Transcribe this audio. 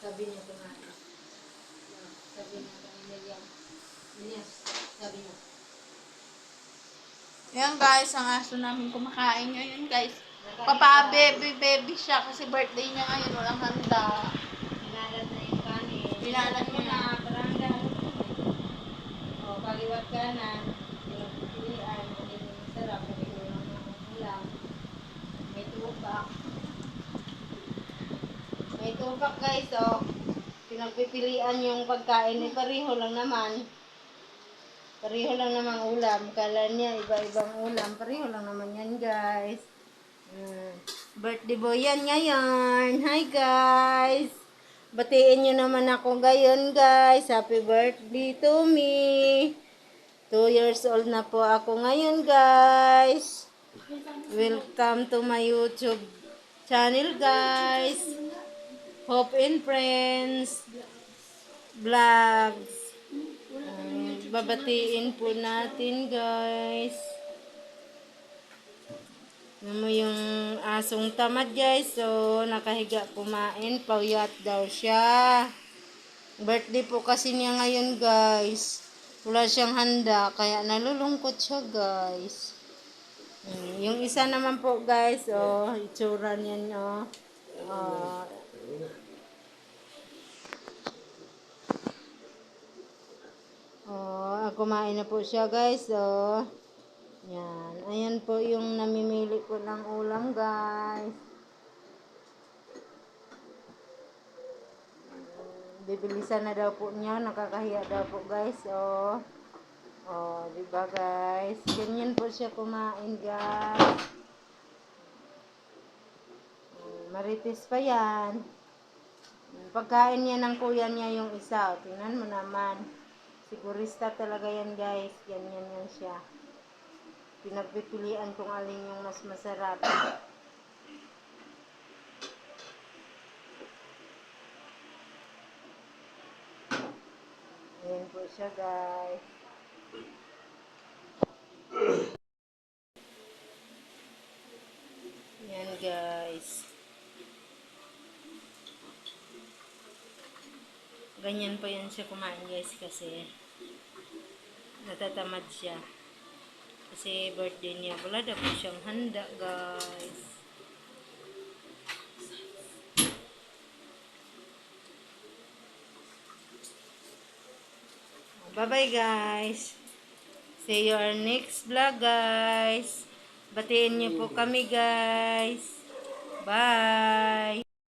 Sabi niya kumain. Sabi niya kanina yan. Yes, sabi niya. Ayan guys, ang aso namin kumakain ngayon guys. Papa-baby siya kasi birthday niya ngayon. Walang handa. Pinalat na yung kanin. Pinalat mo na. Parangga. O, kaliwat kanan. Pinagpipilian. Kung hindi masarap. Kung ito lang ang ulam. May tupak. May tupak guys. O, pinagpipilian yung pagkain. Eh, pareho lang naman. Pareho lang naman ulam. Kala niya iba-ibang ulam. Pareho lang naman yan guys. Birthday boy yan ngayon. Hi guys. Batiin nyo naman ako ngayon guys. Happy birthday to me. 2 years old na po ako ngayon guys. Welcome to my YouTube channel guys. Hope and Friends Vlogs. Babatiin po natin guys. Mo yung asong tamad guys. So nakahiga kumain. Pawiyat daw siya. Birthday po kasi niya ngayon guys. Wala siyang handa. Kaya nalulungkot siya guys. Yung isa naman po guys. Oh, itsura niyan oh. Kumain na po siya guys. Oh. Yan. Ayan po yung namimili ko ng ulam guys. Bibilisan na daw po niya. Nakakahiya daw po guys. Oh. Oh, diba guys? Ganyan po siya kumain guys. Marites pa yan. Pagkain niya ng kuya niya yung isa. O, tingnan mo naman. Sigurista talaga yan guys. Ganyan yan siya. Pinagpipilian kung alin yung mas masarap. Ayan po siya guys. Ayan guys. Ganyan po yan siya kumain guys kasi natatamad siya. Kasi birthday niya. Wala daw po siyang handa guys. Bye-bye guys. See you our next vlog guys. Batiin niyo po kami guys. Bye.